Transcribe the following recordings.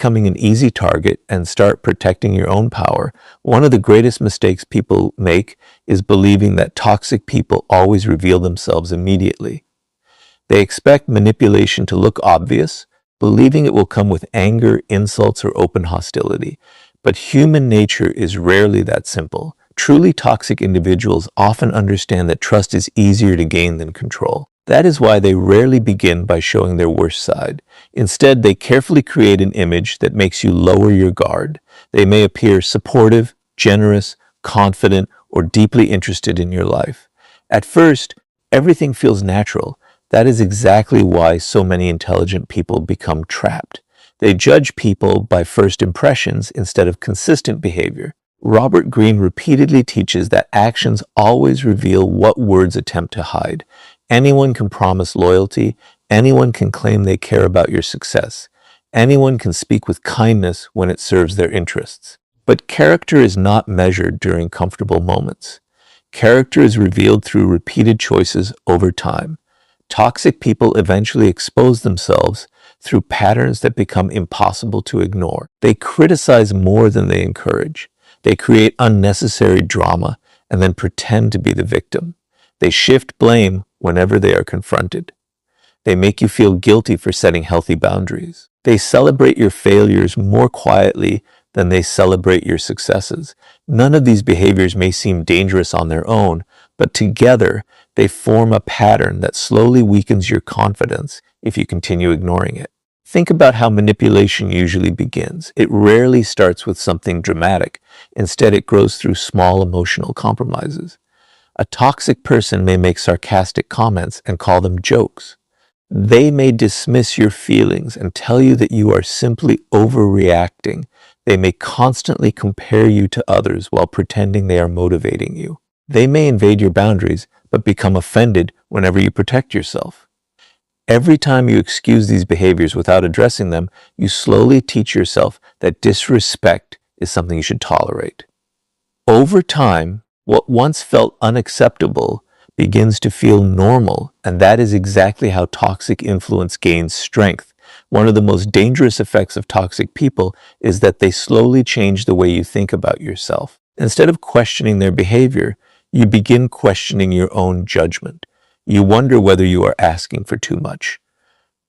becoming an easy target and start protecting your own power, one of the greatest mistakes people make is believing that toxic people always reveal themselves immediately. They expect manipulation to look obvious, believing it will come with anger, insults, or open hostility. But human nature is rarely that simple. Truly toxic individuals often understand that trust is easier to gain than control. That is why they rarely begin by showing their worst side. Instead, they carefully create an image that makes you lower your guard. They may appear supportive, generous, confident, or deeply interested in your life. At first, everything feels natural. That is exactly why so many intelligent people become trapped. They judge people by first impressions instead of consistent behavior. Robert Greene repeatedly teaches that actions always reveal what words attempt to hide. Anyone can promise loyalty. Anyone can claim they care about your success. Anyone can speak with kindness when it serves their interests. But character is not measured during comfortable moments. Character is revealed through repeated choices over time. Toxic people eventually expose themselves through patterns that become impossible to ignore. They criticize more than they encourage. They create unnecessary drama and then pretend to be the victim. They shift blame whenever they are confronted. They make you feel guilty for setting healthy boundaries. They celebrate your failures more quietly than they celebrate your successes. None of these behaviors may seem dangerous on their own, but together they form a pattern that slowly weakens your confidence if you continue ignoring it. Think about how manipulation usually begins. It rarely starts with something dramatic. Instead, it grows through small emotional compromises. A toxic person may make sarcastic comments and call them jokes. They may dismiss your feelings and tell you that you are simply overreacting. They may constantly compare you to others while pretending they are motivating you. They may invade your boundaries, but become offended whenever you protect yourself. Every time you excuse these behaviors without addressing them, you slowly teach yourself that disrespect is something you should tolerate. Over time, what once felt unacceptable begins to feel normal, and that is exactly how toxic influence gains strength. One of the most dangerous effects of toxic people is that they slowly change the way you think about yourself. Instead of questioning their behavior, you begin questioning your own judgment. You wonder whether you are asking for too much.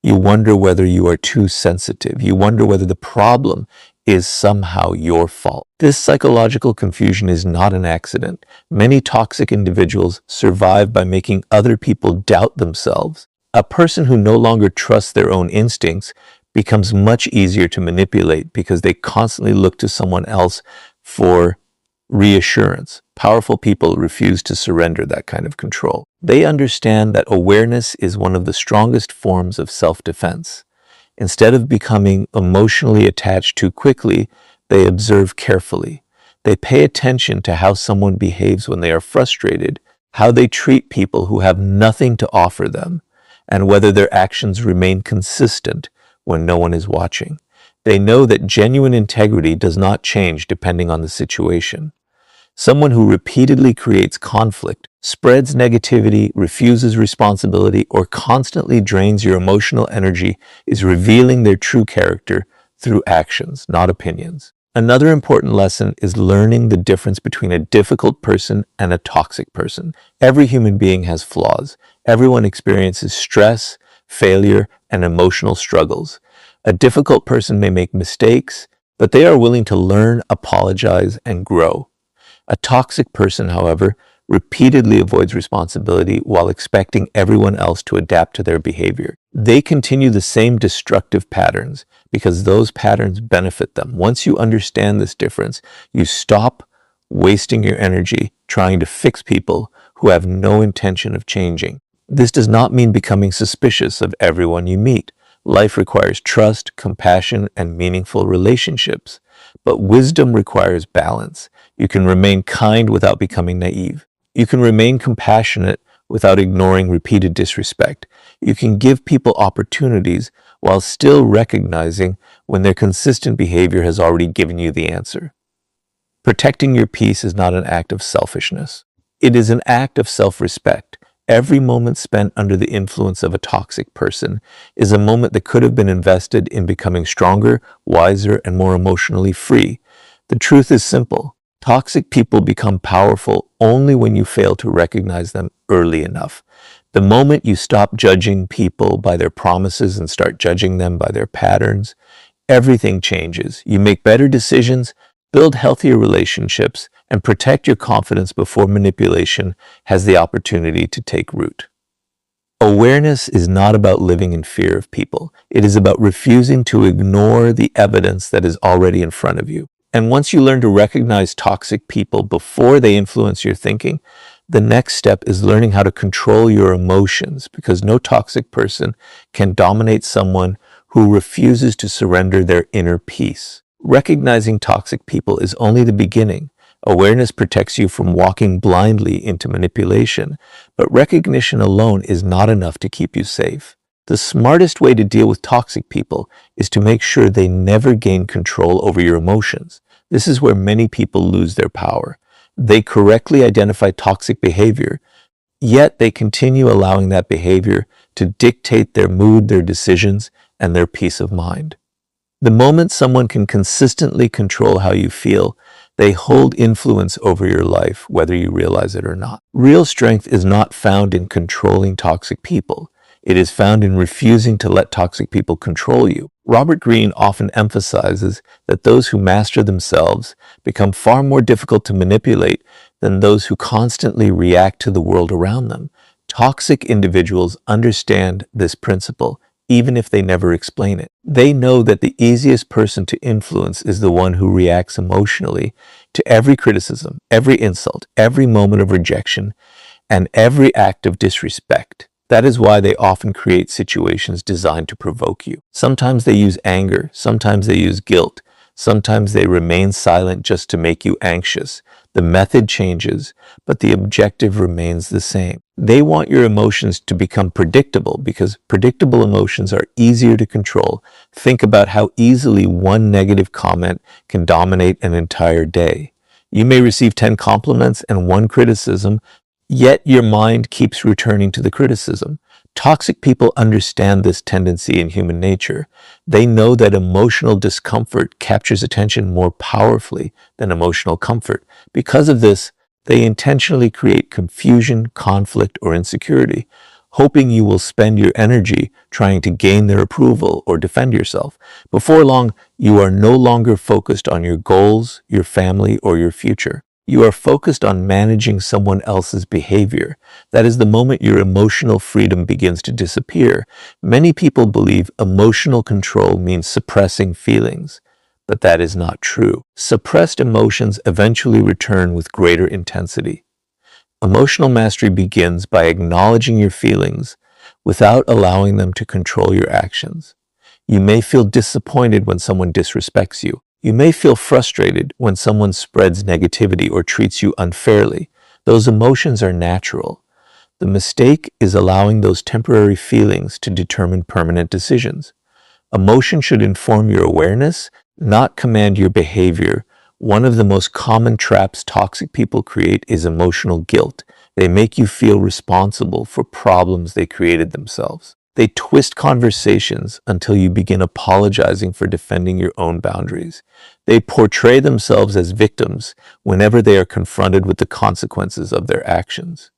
You wonder whether you are too sensitive. You wonder whether the problem is somehow your fault. This psychological confusion is not an accident. Many toxic individuals survive by making other people doubt themselves. A person who no longer trusts their own instincts becomes much easier to manipulate because they constantly look to someone else for reassurance. Powerful people refuse to surrender that kind of control. They understand that awareness is one of the strongest forms of self-defense. Instead of becoming emotionally attached too quickly, they observe carefully. They pay attention to how someone behaves when they are frustrated, how they treat people who have nothing to offer them, and whether their actions remain consistent when no one is watching. They know that genuine integrity does not change depending on the situation. Someone who repeatedly creates conflict, spreads negativity, refuses responsibility, or constantly drains your emotional energy is revealing their true character through actions, not opinions. Another important lesson is learning the difference between a difficult person and a toxic person. Every human being has flaws. Everyone experiences stress, failure, and emotional struggles. A difficult person may make mistakes, but they are willing to learn, apologize, and grow. A toxic person, however, repeatedly avoids responsibility while expecting everyone else to adapt to their behavior. They continue the same destructive patterns because those patterns benefit them. Once you understand this difference, you stop wasting your energy trying to fix people who have no intention of changing. This does not mean becoming suspicious of everyone you meet. Life requires trust, compassion, and meaningful relationships. But wisdom requires balance. You can remain kind without becoming naive. You can remain compassionate without ignoring repeated disrespect. You can give people opportunities while still recognizing when their consistent behavior has already given you the answer. Protecting your peace is not an act of selfishness. It is an act of self-respect. every moment spent under the influence of a toxic person is a moment that could have been invested in becoming stronger, wiser, and more emotionally free. The truth is simple. Toxic people become powerful only when you fail to recognize them early enough. The moment you stop judging people by their promises and start judging them by their patterns, everything changes. You make better decisions, build healthier relationships, and protect your confidence before manipulation has the opportunity to take root. Awareness is not about living in fear of people. It is about refusing to ignore the evidence that is already in front of you. And once you learn to recognize toxic people before they influence your thinking, the next step is learning how to control your emotions, because no toxic person can dominate someone who refuses to surrender their inner peace. Recognizing toxic people is only the beginning. Awareness protects you from walking blindly into manipulation, but recognition alone is not enough to keep you safe. The smartest way to deal with toxic people is to make sure they never gain control over your emotions. This is where many people lose their power. They correctly identify toxic behavior, yet they continue allowing that behavior to dictate their mood, their decisions, and their peace of mind. The moment someone can consistently control how you feel, they hold influence over your life, whether you realize it or not. Real strength is not found in controlling toxic people. It is found in refusing to let toxic people control you. Robert Greene often emphasizes that those who master themselves become far more difficult to manipulate than those who constantly react to the world around them. Toxic individuals understand this principle, even if they never explain it. They know that the easiest person to influence is the one who reacts emotionally to every criticism, every insult, every moment of rejection, and every act of disrespect. That is why they often create situations designed to provoke you. Sometimes they use anger, sometimes they use guilt, sometimes they remain silent just to make you anxious. The method changes, but the objective remains the same. They want your emotions to become predictable because predictable emotions are easier to control. Think about how easily one negative comment can dominate an entire day. You may receive 10 compliments and one criticism, yet your mind keeps returning to the criticism. Toxic people understand this tendency in human nature. They know that emotional discomfort captures attention more powerfully than emotional comfort. Because of this, they intentionally create confusion, conflict, or insecurity, hoping you will spend your energy trying to gain their approval or defend yourself. Before long, you are no longer focused on your goals, your family, or your future. You are focused on managing someone else's behavior. That is the moment your emotional freedom begins to disappear. Many people believe emotional control means suppressing feelings, but that is not true. Suppressed emotions eventually return with greater intensity. Emotional mastery begins by acknowledging your feelings without allowing them to control your actions. You may feel disappointed when someone disrespects you. You may feel frustrated when someone spreads negativity or treats you unfairly. Those emotions are natural. The mistake is allowing those temporary feelings to determine permanent decisions. Emotion should inform your awareness, not command your behavior. One of the most common traps toxic people create is emotional guilt. They make you feel responsible for problems they created themselves. They twist conversations until you begin apologizing for defending your own boundaries. They portray themselves as victims whenever they are confronted with the consequences of their actions.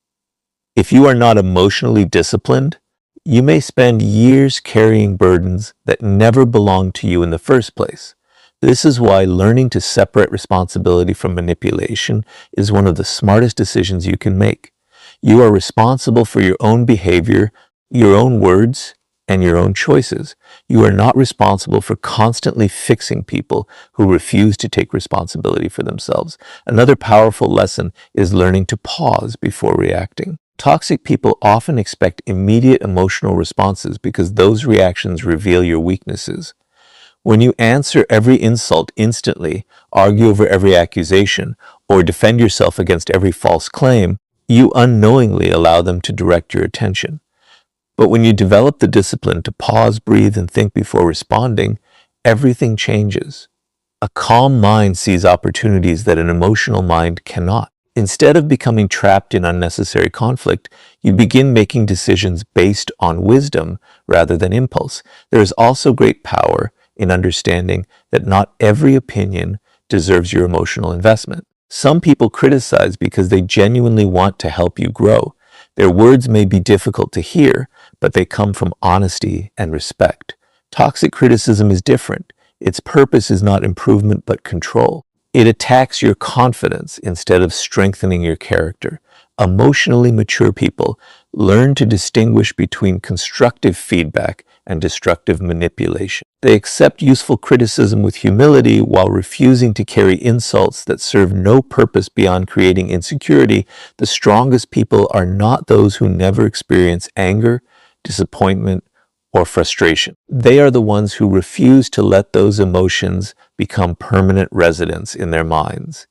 If you are not emotionally disciplined, you may spend years carrying burdens that never belonged to you in the first place. This is why learning to separate responsibility from manipulation is one of the smartest decisions you can make. You are responsible for your own behavior, your own words, and your own choices. You are not responsible for constantly fixing people who refuse to take responsibility for themselves. Another powerful lesson is learning to pause before reacting. Toxic people often expect immediate emotional responses because those reactions reveal your weaknesses. When you answer every insult instantly, argue over every accusation, or defend yourself against every false claim, you unknowingly allow them to direct your attention. But when you develop the discipline to pause, breathe, and think before responding, everything changes. A calm mind sees opportunities that an emotional mind cannot. Instead of becoming trapped in unnecessary conflict, you begin making decisions based on wisdom rather than impulse. There is also great power in understanding that not every opinion deserves your emotional investment. Some people criticize because they genuinely want to help you grow. Their words may be difficult to hear, but they come from honesty and respect. Toxic criticism is different. Its purpose is not improvement but control. It attacks your confidence instead of strengthening your character. Emotionally mature people learn to distinguish between constructive feedback and destructive manipulation. They accept useful criticism with humility while refusing to carry insults that serve no purpose beyond creating insecurity. The strongest people are not those who never experience anger, disappointment, or frustration. They are the ones who refuse to let those emotions become permanent residents in their minds.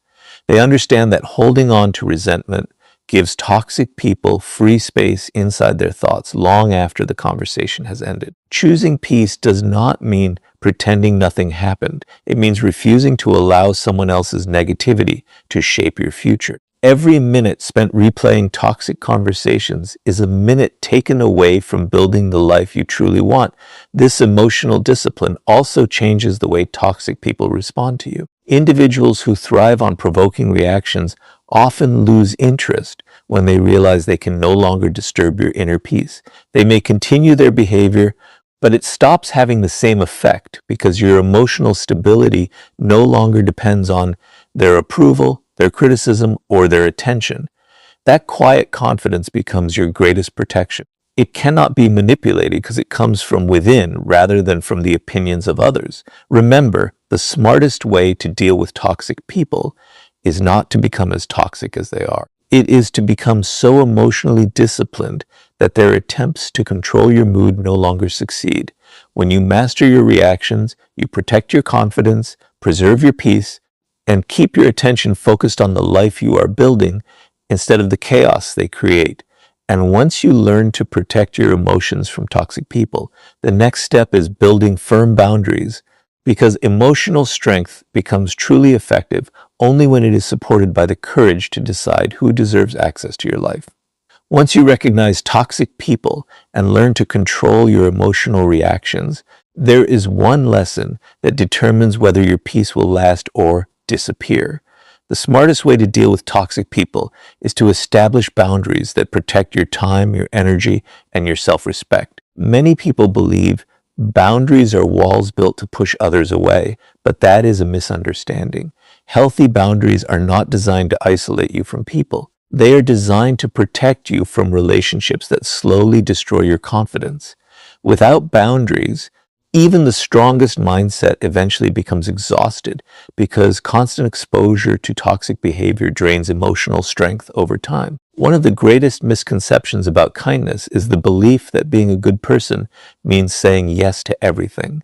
They understand that holding on to resentment gives toxic people free space inside their thoughts long after the conversation has ended. Choosing peace does not mean pretending nothing happened. It means refusing to allow someone else's negativity to shape your future. Every minute spent replaying toxic conversations is a minute taken away from building the life you truly want. This emotional discipline also changes the way toxic people respond to you. Individuals who thrive on provoking reactions often lose interest when they realize they can no longer disturb your inner peace. They may continue their behavior, but it stops having the same effect because your emotional stability no longer depends on their approval, their criticism, or their attention. That quiet confidence becomes your greatest protection. It cannot be manipulated because it comes from within rather than from the opinions of others. Remember, the smartest way to deal with toxic people is not to become as toxic as they are. It is to become so emotionally disciplined that their attempts to control your mood no longer succeed. When you master your reactions, you protect your confidence, preserve your peace, and keep your attention focused on the life you are building instead of the chaos they create. And once you learn to protect your emotions from toxic people, the next step is building firm boundaries, because emotional strength becomes truly effective only when it is supported by the courage to decide who deserves access to your life. Once you recognize toxic people and learn to control your emotional reactions, there is one lesson that determines whether your peace will last or disappear. The smartest way to deal with toxic people is to establish boundaries that protect your time, your energy, and your self-respect. Many people believe boundaries are walls built to push others away, but that is a misunderstanding. Healthy boundaries are not designed to isolate you from people. They are designed to protect you from relationships that slowly destroy your confidence. Without boundaries, even the strongest mindset eventually becomes exhausted because constant exposure to toxic behavior drains emotional strength over time. One of the greatest misconceptions about kindness is the belief that being a good person means saying yes to everything.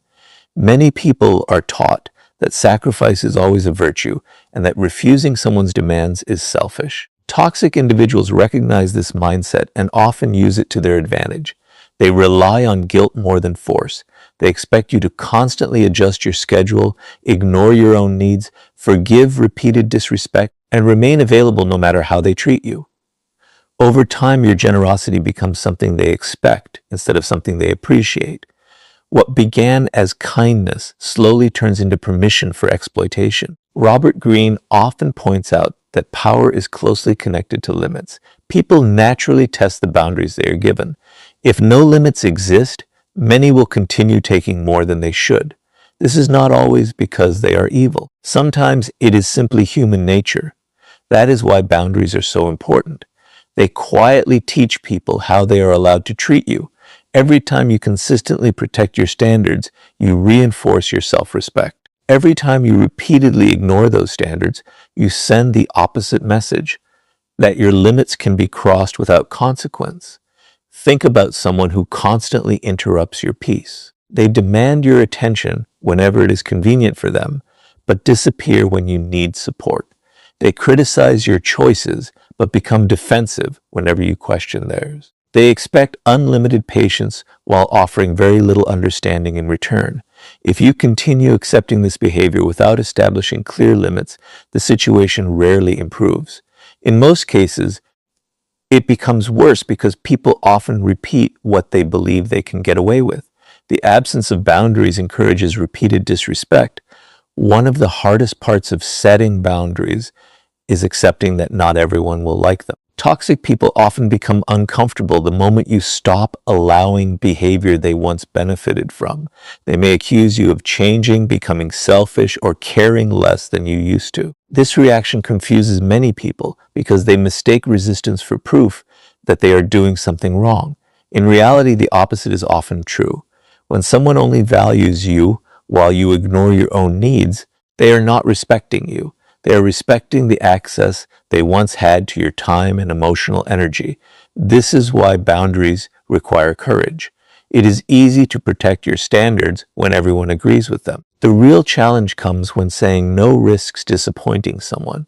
Many people are taught that sacrifice is always a virtue and that refusing someone's demands is selfish. Toxic individuals recognize this mindset and often use it to their advantage. They rely on guilt more than force. They expect you to constantly adjust your schedule, ignore your own needs, forgive repeated disrespect, and remain available no matter how they treat you. Over time, your generosity becomes something they expect instead of something they appreciate. What began as kindness slowly turns into permission for exploitation. Robert Greene often points out that power is closely connected to limits. People naturally test the boundaries they are given. If no limits exist, many will continue taking more than they should. This is not always because they are evil. Sometimes it is simply human nature. That is why boundaries are so important. They quietly teach people how they are allowed to treat you. Every time you consistently protect your standards, you reinforce your self-respect. Every time you repeatedly ignore those standards, you send the opposite message, that your limits can be crossed without consequence. Think about someone who constantly interrupts your peace. They demand your attention whenever it is convenient for them, but disappear when you need support. They criticize your choices, but become defensive whenever you question theirs. They expect unlimited patience while offering very little understanding in return. If you continue accepting this behavior without establishing clear limits, the situation rarely improves. In most cases, it becomes worse because people often repeat what they believe they can get away with. The absence of boundaries encourages repeated disrespect. One of the hardest parts of setting boundaries is accepting that not everyone will like them. Toxic people often become uncomfortable the moment you stop allowing behavior they once benefited from. They may accuse you of changing, becoming selfish, or caring less than you used to. This reaction confuses many people because they mistake resistance for proof that they are doing something wrong. In reality, the opposite is often true. When someone only values you while you ignore your own needs, they are not respecting you. They are respecting the access they once had to your time and emotional energy. This is why boundaries require courage. It is easy to protect your standards when everyone agrees with them. The real challenge comes when saying no risks disappointing someone.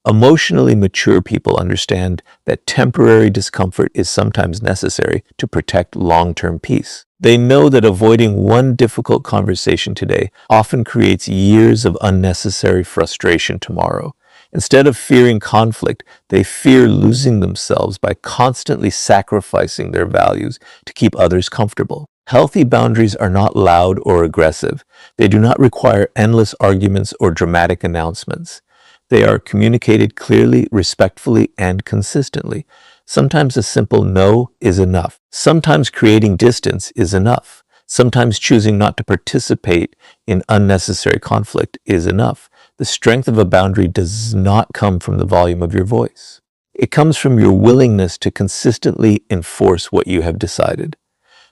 Emotionally mature people understand that temporary discomfort is sometimes necessary to protect long-term peace. They know that avoiding one difficult conversation today often creates years of unnecessary frustration tomorrow. Instead of fearing conflict, they fear losing themselves by constantly sacrificing their values to keep others comfortable. Healthy boundaries are not loud or aggressive. They do not require endless arguments or dramatic announcements. They are communicated clearly, respectfully, and consistently. Sometimes a simple no is enough. Sometimes creating distance is enough. Sometimes choosing not to participate in unnecessary conflict is enough. The strength of a boundary does not come from the volume of your voice. It comes from your willingness to consistently enforce what you have decided.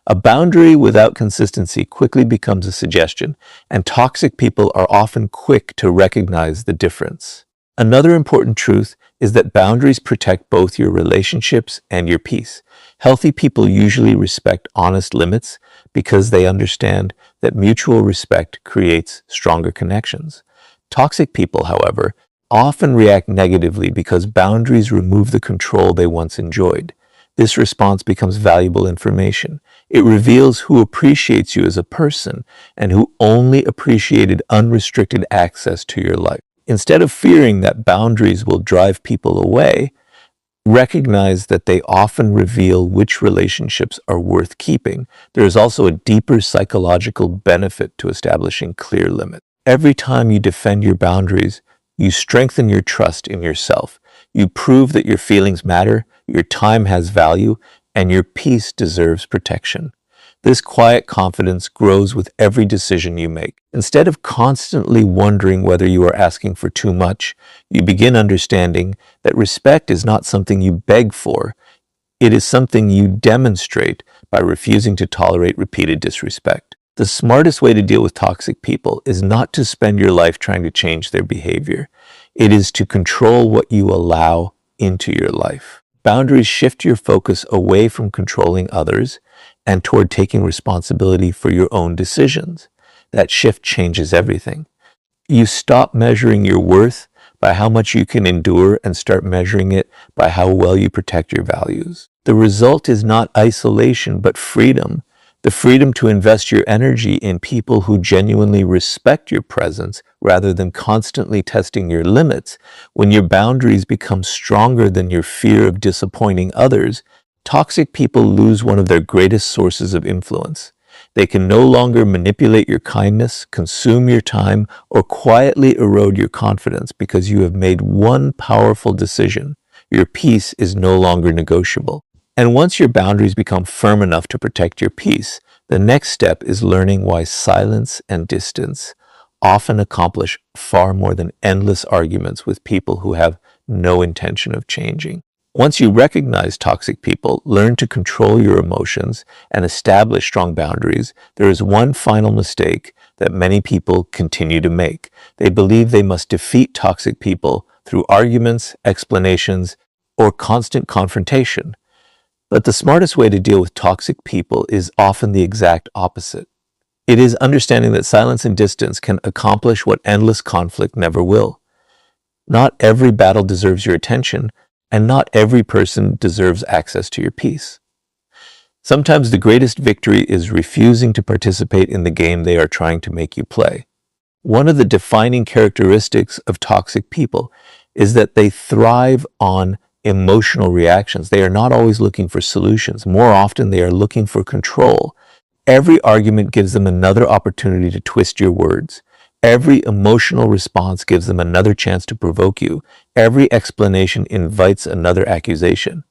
A boundary without consistency quickly becomes a suggestion, and toxic people are often quick to recognize the difference. Another important truth is that boundaries protect both your relationships and your peace. Healthy people usually respect honest limits because they understand that mutual respect creates stronger connections. Toxic people, however, often react negatively because boundaries remove the control they once enjoyed. This response becomes valuable information. It reveals who appreciates you as a person and who only appreciated unrestricted access to your life. Instead of fearing that boundaries will drive people away, recognize that they often reveal which relationships are worth keeping. There is also a deeper psychological benefit to establishing clear limits. Every time you defend your boundaries, you strengthen your trust in yourself. You prove that your feelings matter, your time has value, and your peace deserves protection. This quiet confidence grows with every decision you make. Instead of constantly wondering whether you are asking for too much, you begin understanding that respect is not something you beg for. It is something you demonstrate by refusing to tolerate repeated disrespect. The smartest way to deal with toxic people is not to spend your life trying to change their behavior. It is to control what you allow into your life. Boundaries shift your focus away from controlling others and toward taking responsibility for your own decisions. That shift changes everything. You stop measuring your worth by how much you can endure and start measuring it by how well you protect your values. The result is not isolation, but freedom. The freedom to invest your energy in people who genuinely respect your presence rather than constantly testing your limits. When your boundaries become stronger than your fear of disappointing others, toxic people lose one of their greatest sources of influence. They can no longer manipulate your kindness, consume your time, or quietly erode your confidence because you have made one powerful decision. Your peace is no longer negotiable. And once your boundaries become firm enough to protect your peace, the next step is learning why silence and distance often accomplish far more than endless arguments with people who have no intention of changing. Once you recognize toxic people, learn to control your emotions, and establish strong boundaries, there is one final mistake that many people continue to make. They believe they must defeat toxic people through arguments, explanations, or constant confrontation. But the smartest way to deal with toxic people is often the exact opposite. It is understanding that silence and distance can accomplish what endless conflict never will. Not every battle deserves your attention, and not every person deserves access to your peace. Sometimes the greatest victory is refusing to participate in the game they are trying to make you play. One of the defining characteristics of toxic people is that they thrive on emotional reactions. They are not always looking for solutions. More often, they are looking for control. Every argument gives them another opportunity to twist your words. Every emotional response gives them another chance to provoke you. Every explanation invites another accusation.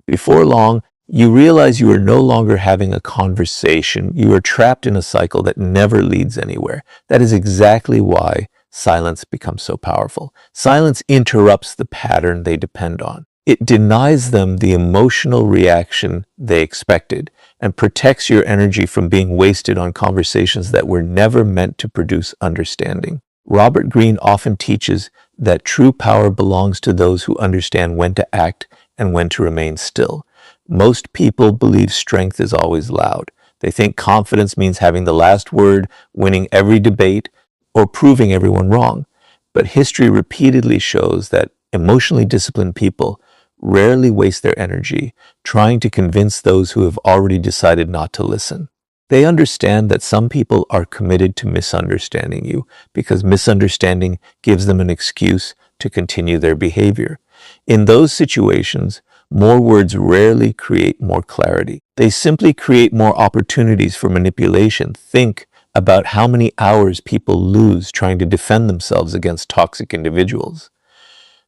Before long, you realize you are no longer having a conversation. You are trapped in a cycle that never leads anywhere. That is exactly why silence becomes so powerful. Silence interrupts the pattern they depend on. It denies them the emotional reaction they expected and protects your energy from being wasted on conversations that were never meant to produce understanding. Robert Greene often teaches that true power belongs to those who understand when to act and when to remain still. Most people believe strength is always loud. They think confidence means having the last word, winning every debate, or proving everyone wrong. But history repeatedly shows that emotionally disciplined people rarely waste their energy trying to convince those who have already decided not to listen. They understand that some people are committed to misunderstanding you because misunderstanding gives them an excuse to continue their behavior. In those situations, more words rarely create more clarity. They simply create more opportunities for manipulation. Think about how many hours people lose trying to defend themselves against toxic individuals.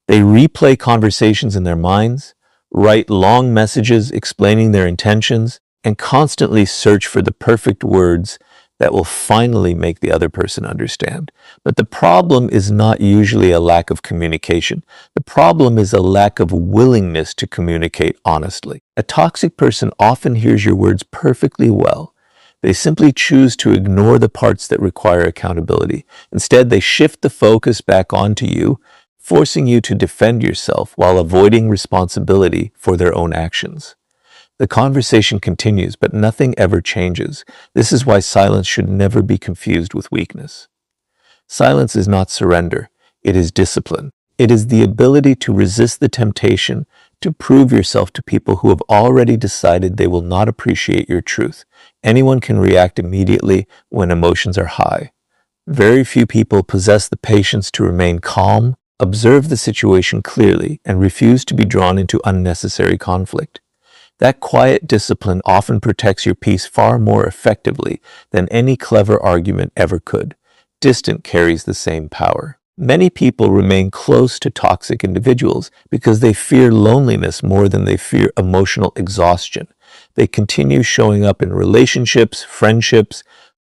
They replay conversations in their minds, write long messages explaining their intentions, and constantly search for the perfect words that will finally make the other person understand. But the problem is not usually a lack of communication. The problem is a lack of willingness to communicate honestly. A toxic person often hears your words perfectly well. They simply choose to ignore the parts that require accountability. Instead, they shift the focus back onto you, forcing you to defend yourself while avoiding responsibility for their own actions. The conversation continues, but nothing ever changes. This is why silence should never be confused with weakness. Silence is not surrender, it is discipline. It is the ability to resist the temptation to prove yourself to people who have already decided they will not appreciate your truth. Anyone can react immediately when emotions are high. Very few people possess the patience to remain calm, observe the situation clearly, and refuse to be drawn into unnecessary conflict. That quiet discipline often protects your peace far more effectively than any clever argument ever could. Distant carries the same power. Many people remain close to toxic individuals because they fear loneliness more than they fear emotional exhaustion. They continue showing up in relationships, friendships,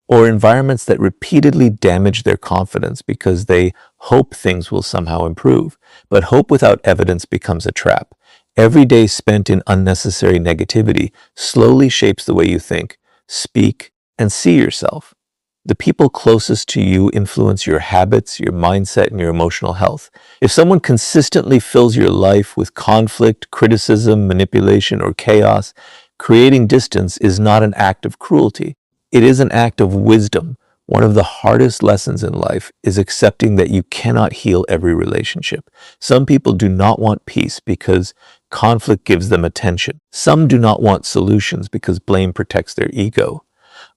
or environments that repeatedly damage their confidence because they hope things will somehow improve. But hope without evidence becomes a trap. Every day spent in unnecessary negativity slowly shapes the way you think, speak, and see yourself. The people closest to you influence your habits, your mindset, and your emotional health. If someone consistently fills your life with conflict, criticism, manipulation, or chaos, creating distance is not an act of cruelty. It is an act of wisdom. One of the hardest lessons in life is accepting that you cannot heal every relationship. Some people do not want peace because conflict gives them attention. Some do not want solutions because blame protects their ego.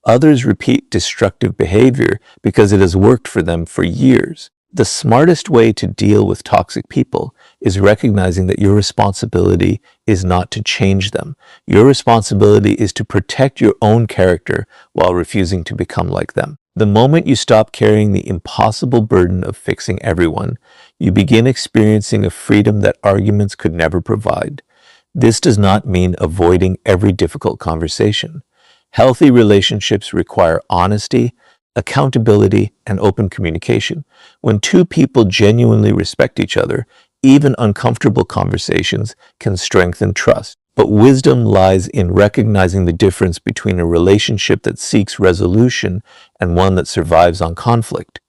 Others repeat destructive behavior because it has worked for them for years. The smartest way to deal with toxic people is recognizing that your responsibility is not to change them. Your responsibility is to protect your own character while refusing to become like them. The moment you stop carrying the impossible burden of fixing everyone, you begin experiencing a freedom that arguments could never provide. This does not mean avoiding every difficult conversation. Healthy relationships require honesty, accountability, and open communication. When two people genuinely respect each other, even uncomfortable conversations can strengthen trust. But wisdom lies in recognizing the difference between a relationship that seeks resolution and one that survives on conflict.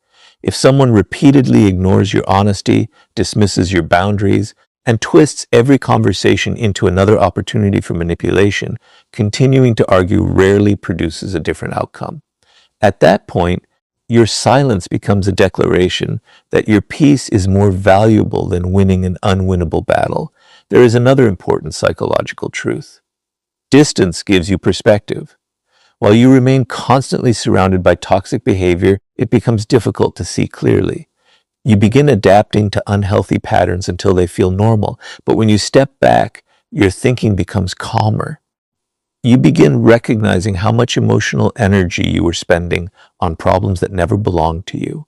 If someone repeatedly ignores your honesty, dismisses your boundaries, and twists every conversation into another opportunity for manipulation, continuing to argue rarely produces a different outcome. At that point, your silence becomes a declaration that your peace is more valuable than winning an unwinnable battle. There is another important psychological truth. Distance gives you perspective. While you remain constantly surrounded by toxic behavior, it becomes difficult to see clearly. You begin adapting to unhealthy patterns until they feel normal, but when you step back, your thinking becomes calmer. You begin recognizing how much emotional energy you were spending on problems that never belonged to you.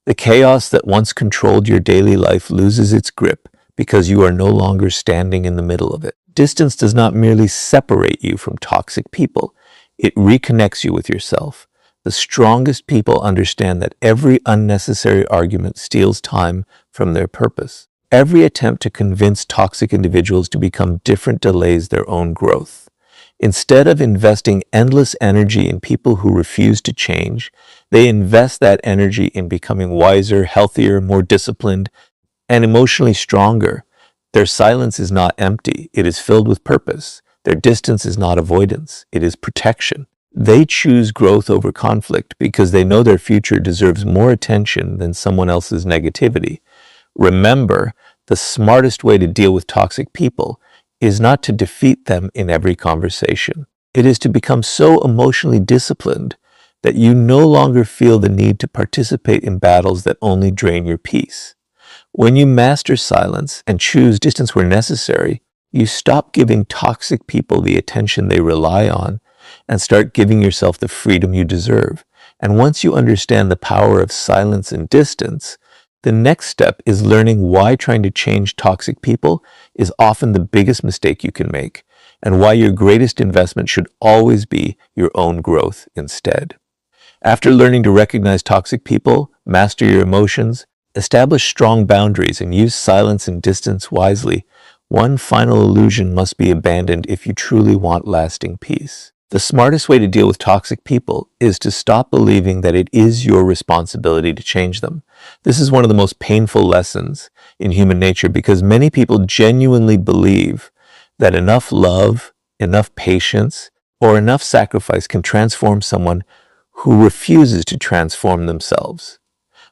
The chaos that once controlled your daily life loses its grip because you are no longer standing in the middle of it. Distance does not merely separate you from toxic people, it reconnects you with yourself. The strongest people understand that every unnecessary argument steals time from their purpose. Every attempt to convince toxic individuals to become different delays their own growth. Instead of investing endless energy in people who refuse to change, they invest that energy in becoming wiser, healthier, more disciplined, and emotionally stronger. Their silence is not empty, it is filled with purpose. Their distance is not avoidance, it is protection. They choose growth over conflict because they know their future deserves more attention than someone else's negativity. Remember, the smartest way to deal with toxic people is not to defeat them in every conversation. It is to become so emotionally disciplined that you no longer feel the need to participate in battles that only drain your peace. When you master silence and choose distance where necessary, you stop giving toxic people the attention they rely on and start giving yourself the freedom you deserve. And once you understand the power of silence and distance, the next step is learning why trying to change toxic people is often the biggest mistake you can make, and why your greatest investment should always be your own growth instead. After learning to recognize toxic people, master your emotions, establish strong boundaries, and use silence and distance wisely, one final illusion must be abandoned if you truly want lasting peace. The smartest way to deal with toxic people is to stop believing that it is your responsibility to change them. This is one of the most painful lessons in human nature because many people genuinely believe that enough love, enough patience, or enough sacrifice can transform someone who refuses to transform themselves.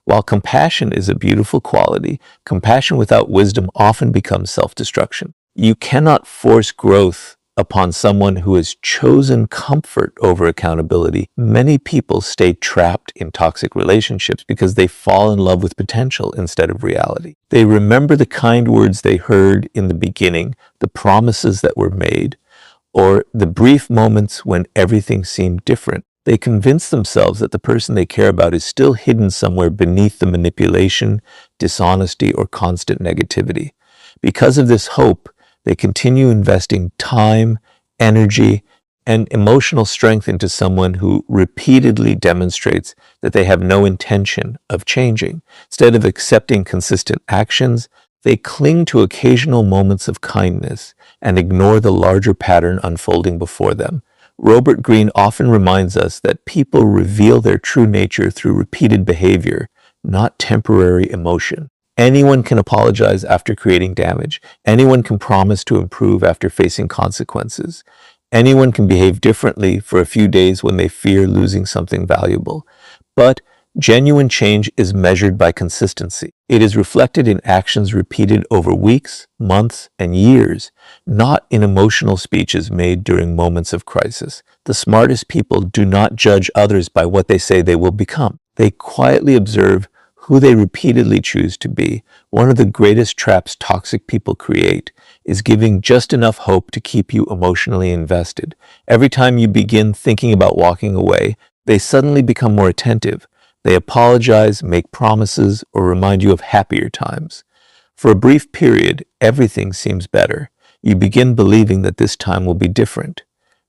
While compassion is a beautiful quality, compassion without wisdom often becomes self-destruction. You cannot force growth upon someone who has chosen comfort over accountability. Many people stay trapped in toxic relationships because they fall in love with potential instead of reality. They remember the kind words they heard in the beginning, the promises that were made, or the brief moments when everything seemed different. They convince themselves that the person they care about is still hidden somewhere beneath the manipulation, dishonesty, or constant negativity. Because of this hope, they continue investing time, energy, and emotional strength into someone who repeatedly demonstrates that they have no intention of changing. Instead of accepting consistent actions, they cling to occasional moments of kindness and ignore the larger pattern unfolding before them. Robert Greene often reminds us that people reveal their true nature through repeated behavior, not temporary emotion. Anyone can apologize after creating damage. Anyone can promise to improve after facing consequences. Anyone can behave differently for a few days when they fear losing something valuable. But genuine change is measured by consistency. It is reflected in actions repeated over weeks, months, and years, not in emotional speeches made during moments of crisis. The smartest people do not judge others by what they say they will become. They quietly observe who they repeatedly choose to be. One of the greatest traps toxic people create is giving just enough hope to keep you emotionally invested. Every time you begin thinking about walking away, they suddenly become more attentive. They apologize, make promises, or remind you of happier times. For a brief period, everything seems better. You begin believing that this time will be different.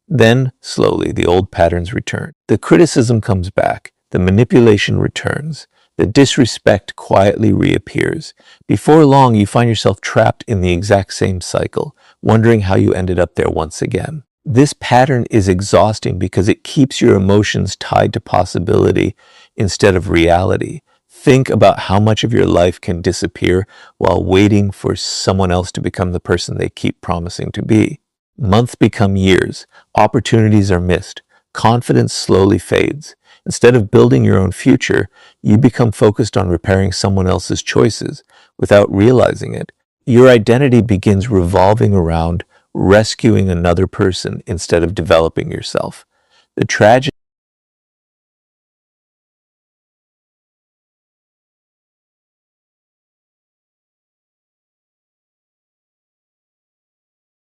Then, slowly, the old patterns return. The criticism comes back. The manipulation returns. The disrespect quietly reappears. Before long, you find yourself trapped in the exact same cycle, wondering how you ended up there once again. This pattern is exhausting because it keeps your emotions tied to possibility instead of reality. Think about how much of your life can disappear while waiting for someone else to become the person they keep promising to be. Months become years. Opportunities are missed. Confidence slowly fades. Instead of building your own future, you become focused on repairing someone else's choices. Without realizing it, your identity begins revolving around rescuing another person instead of developing yourself. The tragedy